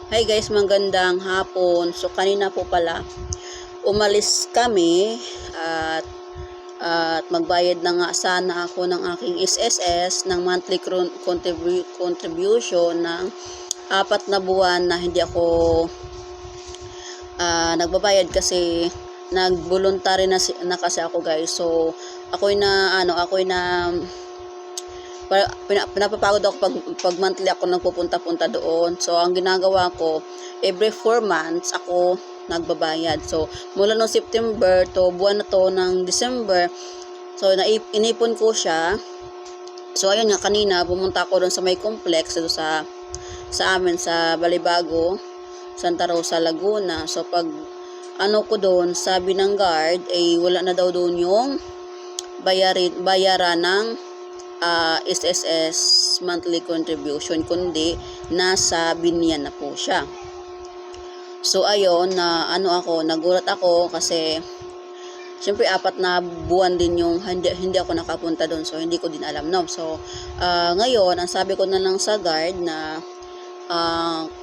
Hi guys, magandang hapon. So kanina po pala umalis kami at magbayad na nga sana ako ng aking SSS ng monthly contribution ng 4 na buwan na hindi ako nagbabayad kasi nag-voluntary na kasi ako guys. So ako'y na pinapapagod ako pag monthly ako nagpupunta-punta doon. So, ang ginagawa ko, every 4 months ako nagbabayad. So, mula noong September to buwan na to ng December, so, inipon ko siya. So, ayun nga, kanina, pumunta ako doon sa may complex, doon sa amin, sa Balibago, Santa Rosa, Laguna. So, pag ko doon, sabi ng guard, wala na daw doon yung bayaran ng SSS monthly contribution, kundi nasa binyan na po siya. So ayun, nagulat ako kasi syempre 4 na buwan din yung hindi ako nakapunta doon, so hindi ko din alam, no. So ngayon ang sabi ko na lang sa guard na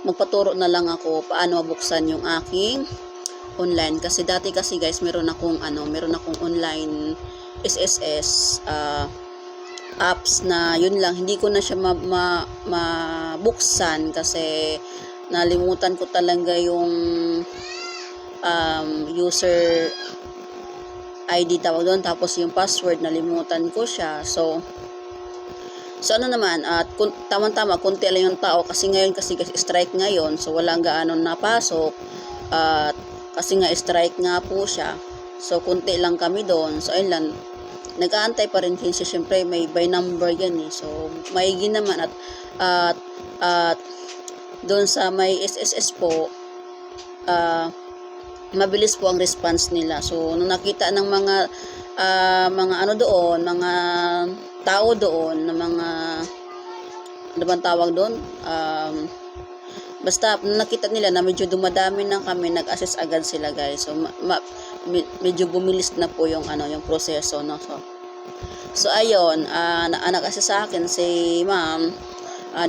magpaturo na lang ako paano mabuksan yung aking online, kasi dati kasi guys meron akong online SSS apps na yun lang, hindi ko na siya mabuksan kasi nalimutan ko talaga yung user ID tawag doon, tapos yung password nalimutan ko siya. So ano naman, at tama-tama konti lang yung tao kasi ngayon kasi strike ngayon, so walang gaano napasok at kasi nga strike nga po siya, so konti lang kami doon. So ayun lang, nag-aantay pa rin siya, syempre may by number yan so maigi naman at doon sa may SSS po mabilis po ang response nila. So nung nakita ng mga mga tao doon na mga ano bang tawag doon, basta nakita nila na medyo dumadami na kami, nag-assess agad sila guys. So medyo bumilis na po yung yung proseso, no. So ayun, nag-assess sa akin si ma'am,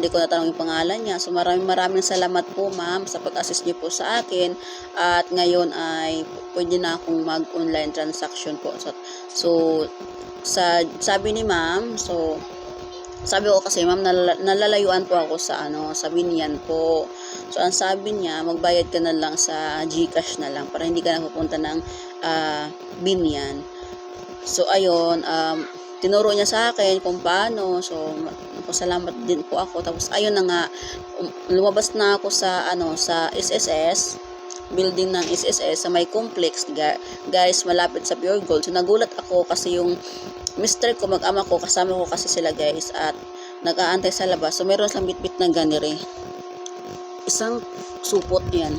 di ko natanong yung pangalan niya. So maraming salamat po ma'am sa pag-assist niyo po sa akin, at ngayon ay pwede na akong mag-online transaction po. So sabi ni ma'am, so sabi ko kasi ma'am, nalalayuan po ako sa Binyan po. So ang sabi niya, magbayad ka na lang sa GCash na lang para hindi ka na pupunta ng Binyan. So ayun, tinuro niya sa akin kung paano. So salamat din po ako. Tapos ayun na nga, lumabas na ako sa sa SSS building ng SSS sa may complex guys, malapit sa Pure Gold. So nagulat ako kasi yung mister ko, mag-ama ko, kasama ko kasi sila guys, at nag-aantay sa labas. So meron silang bitbit na ganire, isang supot yan,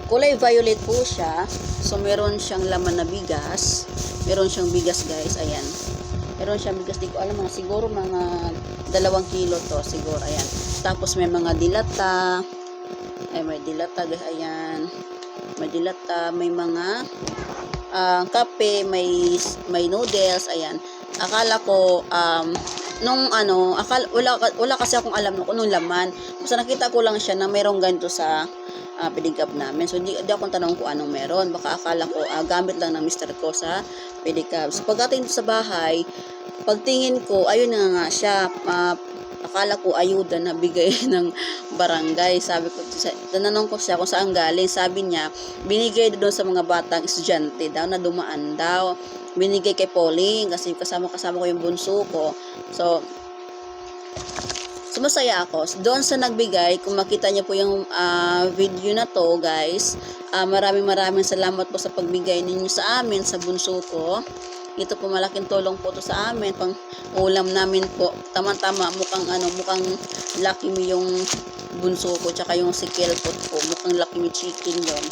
kulay violet po siya. So meron siyang laman na bigas, meron siyang bigas guys, ayan, meron siyang bigas, di ko alam, siguro mga 2 kilo to siguro, ayan. Tapos may mga dilata, may dilata guys, ayan, may dilata, may mga kape, may noodles, ayan. Akala ko wala kasi akong alam nung laman. Basta nakita ko lang siya na mayroong ganito sa pedicab namin. So di ako tanong kung anong meron. Baka akala ko gamit lang ng mister ko sa pedicab. So pagdating sa bahay, pagtingin ko, ayun na nga siya, akala ko ayuda na bigay ng barangay. Sabi ko, tanong ko siya kung saan galing. Sabi niya, binigay doon sa mga batang estudyante daw na dumaan daw. Binigay kay Pauline kasi kasama ko yung bunso ko. So masaya ako doon sa nagbigay. Kung makita niyo po yung video na to guys, maraming salamat po sa pagbigay ninyo sa amin, sa bunso ko. Ito po, malaking tulong po to sa amin, pang ulam namin po. Tama-tama, mukhang Lucky Me yung bunso ko, tsaka yung si Kelpot po, mukhang Lucky Me chicken yun.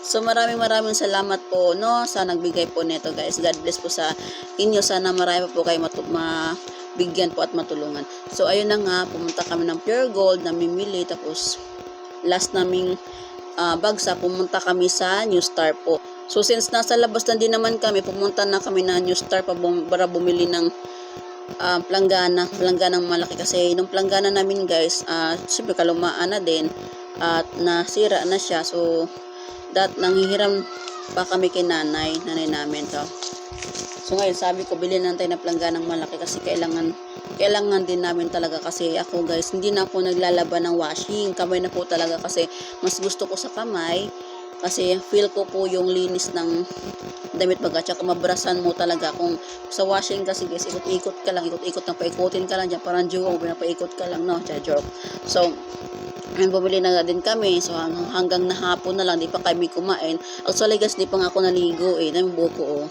So maraming salamat po, no, sa nagbigay po nito guys. God bless po sa inyo. Sana marami po kayo mabigyan po at matulungan. So ayun na nga, pumunta kami ng Pure Gold, namimili. Tapos last naming bagsa, pumunta kami sa New Star po. So since nasa labas na din naman kami, pumunta na kami na New Star para bumili ng Plangganang malaki kasi nung planggana namin guys, siyempre kalumaan na din at nasira na siya. So nanghihiram pa kami kay nanay namin to. So ngayon sabi ko bilhin lang tayo ng plangganang malaki kasi kailangan din namin talaga kasi ako guys hindi na ako naglalaban ng washing, kamay na po talaga kasi mas gusto ko sa kamay kasi feel ko po yung linis ng damit baga tsaka mabrasan mo talaga. Kung sa washing kasi guys ikot-ikot ka lang, paikutin ka lang dyan parang joke, pinapaikot ka lang no, joke. So bumili na din kami. So hanggang nahapon na lang di pa kami kumain. Actually guys di pa nga ako naligo ng buko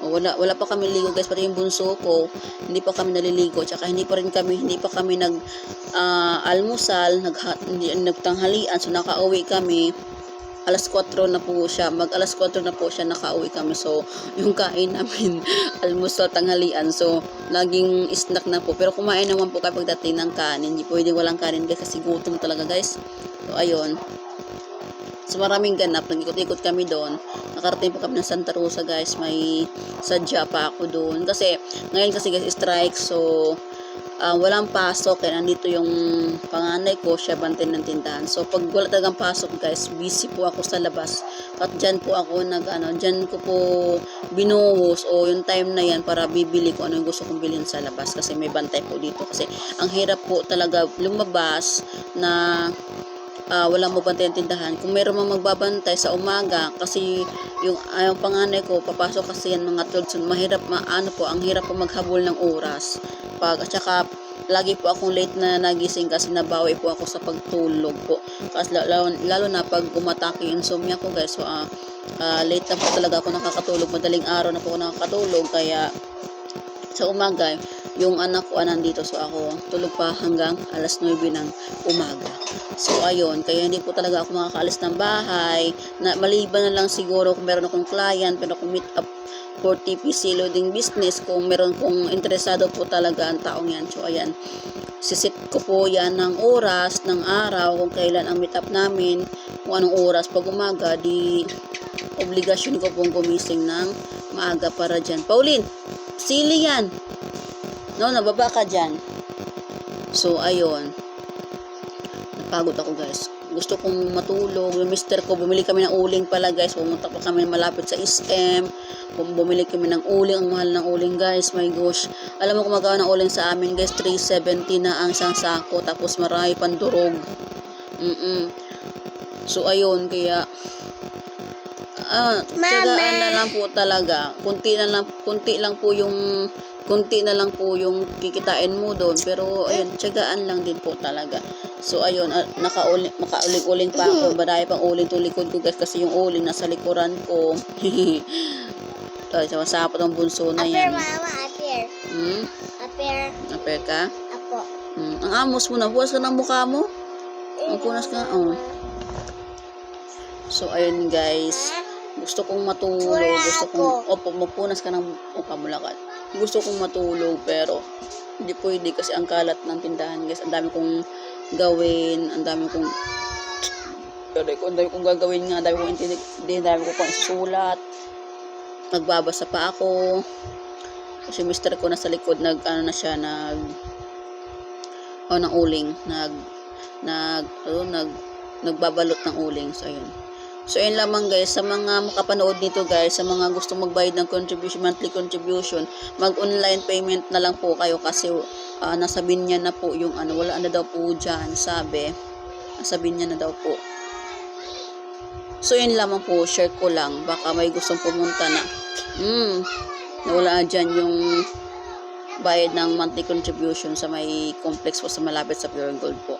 wala pa kami ligo guys, pati yung bunso ko hindi pa kami naliligo, tsaka hindi pa kami almusal, nagtanghalian. So nakauwi kami alas 4 na po siya, alas 4 na po siya nakauwi kami. So yung kain namin almusal, tanghalian, so laging snack na po, pero kumain naman po kapag dating ng kanin, hindi pwede walang kanin guys kasi gutom talaga guys. So ayun, so maraming ganap, nag-ikot-ikot kami doon. Nakarating pa kami ng Santa Rosa guys, may sadya pa ako doon kasi ngayon kasi guys strike, so walang pasok kaya nandito yung panganay ko, siya bantay ng tindahan. So pag wala talagang pasok guys, busy po ako sa labas at dyan po ako dyan ko po binuhos o yung time na yan para bibili ko ano yung gusto kong bilhin sa labas kasi may bantay po dito kasi ang hirap po talaga lumabas na walang mabantay ang tindahan. Kung meron mang magbabantay sa umaga kasi yung panganay ko papasok kasi yan mga 12, so mahirap ang hirap po maghabol ng oras at saka lagi po akong late na nagising kasi nabawi po ako sa pagtulog po kasi lalo na pag umatake yung insomnia ko guys. So late na po talaga ako nakakatulog, madaling araw na po ako nakakatulog, kaya sa umaga yung anak ko nandito, so ako tulog pa hanggang alas 9 ng umaga. So ayun, kaya hindi po talaga ako makakaalis ng bahay na maliban na lang siguro kung meron akong client, pero kung meet up for TPC loading business, kung meron kong interesado po talaga ang taong yan. So ayan, sisit ko po yan ng oras, ng araw, kung kailan ang meet up namin, kung anong oras. Pag umaga, di obligasyon ko pong gumising ng maaga para dyan. Pauline, sili yan! No, nababa ka dyan. So ayun, napagod ako guys, gusto kong matulog. Yung mister ko, bumili kami ng uling pala guys, pumunta pa kami malapit sa SM, bumili kami ng uling. Ang mahal ng uling guys, my gosh. Alam mo kung magkano ng uling sa amin guys, 370 na ang isang sako, tapos marami pang durog. So ayun, kaya tiyagaan na lang po talaga, kunti na lang po yung kikitain mo doon, pero ayun, tiyagaan lang din po talaga. So ayun, makauling-uling pa ako, marami pang uling to likod ko guys kasi yung uling nasa likuran ko. Sapot ang bunso na yan. Aper ka? Apo. Ang amos mo na, buwas ka ng mukha mo. Ang punas ka, So ayun guys, gusto kong matulog, mapunas ka ng mukha mo lakad. Gusto kong matulog pero hindi pwede kasi ang kalat ng tindahan guys. Ang dami kong gawin, ang dami kong gagawin nga, ang dami kong pang isusulat. Nagbabasa pa ako kasi mister ko nasa likod ng uling, nagbabalot ng uling. So ayun. So ayun lamang guys, sa mga makapanood nito guys, sa mga gustong magbayad ng monthly contribution, mag-online payment na lang po kayo kasi nasa Binyan na po yung wala na daw po dyan, sabi. Nasa Binyan na daw po. So yun lamang po, share ko lang, baka may gustong pumunta na wala dyan yung bayad ng monthly contribution sa may complex po sa malapit sa Pure Gold po.